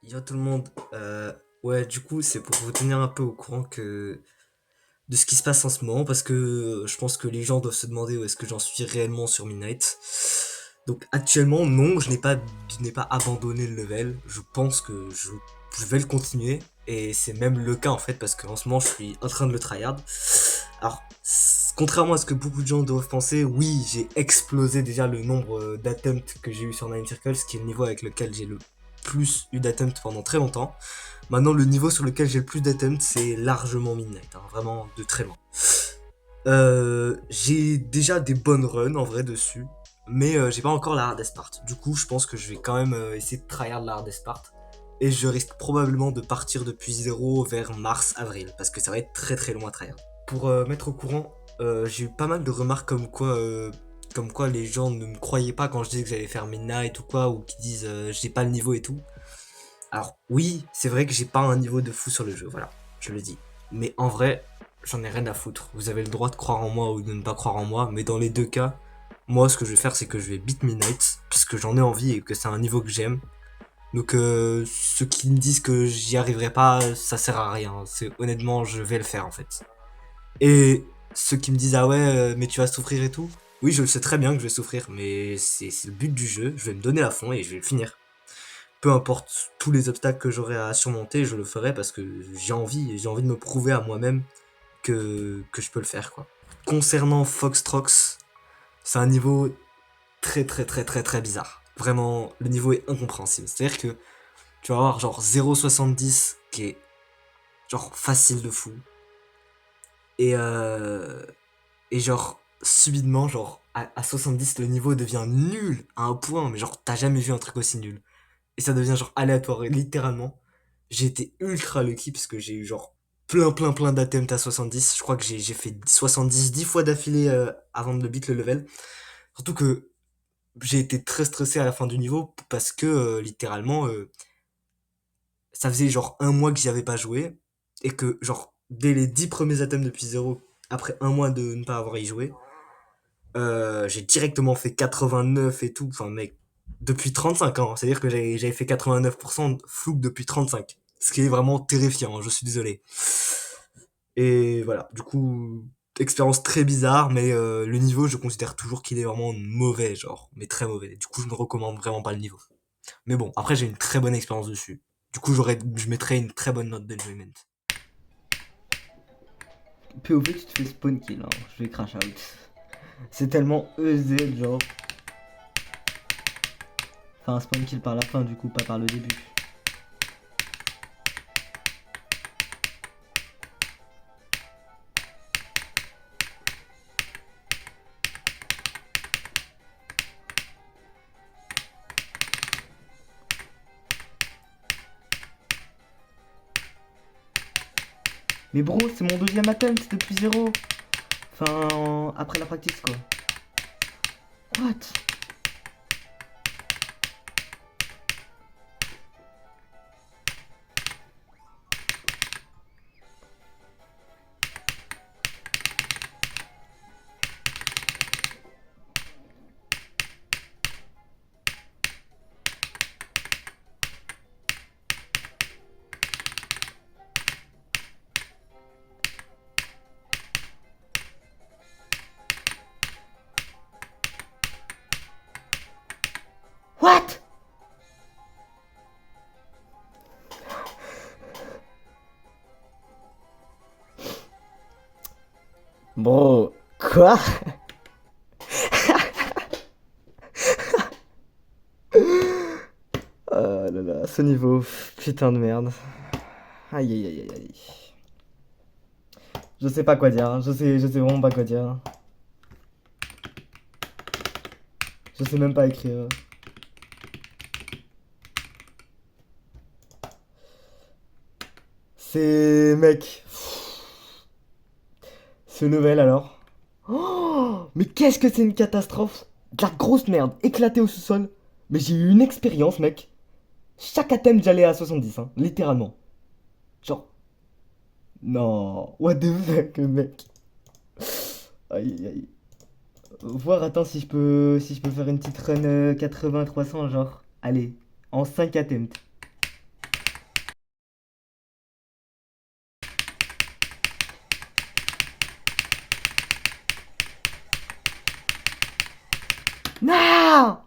Yo tout le monde, ouais du coup c'est pour vous tenir un peu au courant de ce qui se passe en ce moment parce que je pense que les gens doivent se demander où est-ce que j'en suis réellement sur Midnight. Donc actuellement non, je n'ai pas abandonné le level, je pense que je vais le continuer et c'est même le cas en fait parce qu'en ce moment je suis en train de le tryhard. Alors contrairement à ce que beaucoup de gens doivent penser, oui j'ai explosé déjà le nombre d'attempts que j'ai eu sur Nine Circles, qui est le niveau avec lequel j'ai le plus eu d'attempts pendant très longtemps. Maintenant, le niveau sur lequel j'ai le plus d'attempts, c'est largement Midnight, hein, vraiment de très loin. J'ai déjà des bonnes runs en vrai dessus, mais j'ai pas encore la hardest part. Du coup, je pense que je vais quand même essayer de tryhard la hardest part. Et je risque probablement de partir depuis zéro vers mars-avril, parce que ça va être très très loin à tryhard. Pour mettre au courant, j'ai eu pas mal de remarques comme quoi les gens ne me croyaient pas quand je disais que j'allais faire Midnight ou quoi, ou qui disent j'ai pas le niveau et tout. Alors oui, c'est vrai que j'ai pas un niveau de fou sur le jeu, voilà, je le dis. Mais en vrai, j'en ai rien à foutre. Vous avez le droit de croire en moi ou de ne pas croire en moi, mais dans les deux cas, moi ce que je vais faire c'est que je vais beat Midnight, parce que j'en ai envie et que c'est un niveau que j'aime. Donc ceux qui me disent que j'y arriverai pas, ça sert à rien. C'est honnêtement, je vais le faire en fait. Et ceux qui me disent ah ouais, mais tu vas souffrir et tout. Oui, je le sais très bien que je vais souffrir, mais c'est le but du jeu. Je vais me donner à fond et je vais le finir. Peu importe tous les obstacles que j'aurai à surmonter, je le ferai parce que j'ai envie de me prouver à moi-même que je peux le faire quoi. Concernant Foxtrox, c'est un niveau très très très très très bizarre. Vraiment, le niveau est incompréhensible. C'est-à-dire que tu vas avoir genre 0,70 qui est genre facile de fou. Et, euh, et genre, subitement, genre, à 70, le niveau devient nul à un point, mais genre, t'as jamais vu un truc aussi nul. Et ça devient genre aléatoire, et littéralement. J'ai été ultra lucky parce que j'ai eu genre plein d'attempts à 70. Je crois que j'ai fait 70 10 fois d'affilée avant de le beat le level. Surtout que j'ai été très stressé à la fin du niveau parce que littéralement ça faisait genre un mois que j'y avais pas joué et que genre dès les 10 premiers attempts depuis zéro, après un mois de ne pas avoir y joué, j'ai directement fait 89 et tout. Enfin mec, depuis 35 ans. C'est-à-dire que j'avais fait 89% de floupe depuis 35. Ce qui est vraiment terrifiant, je suis désolé. Et voilà, du coup, expérience très bizarre, mais le niveau, je considère toujours qu'il est vraiment mauvais, genre, mais très mauvais. Du coup, je ne recommande vraiment pas le niveau. Mais bon, après, j'ai une très bonne expérience dessus. Du coup, je mettrais une très bonne note d'enjoyment. POV, tu te fais spawn kill, hein. Je vais crash out. C'est tellement EZ, genre. Enfin, spawn kill par la fin, du coup, pas par le début. Mais bro, c'est mon deuxième attempt depuis zéro. Enfin, après la practice, quoi. What? What? Bro, quoi? Oh là là, ce niveau, putain de merde. Aïe aïe aïe aïe aïe. Je sais pas quoi dire, hein. Je sais vraiment pas quoi dire. Je sais même pas écrire. C'est... Mec. Ce level alors. Oh, mais qu'est-ce que c'est une catastrophe! De la grosse merde, éclatée au sous-sol. Mais j'ai eu une expérience, mec. Chaque attempt, j'allais à 70, hein, littéralement. Genre, non, what the fuck, mec. Aïe, aïe, aïe. Voir, attends si je peux faire une petite run 80-300, genre. Allez, en 5 attempts. Non!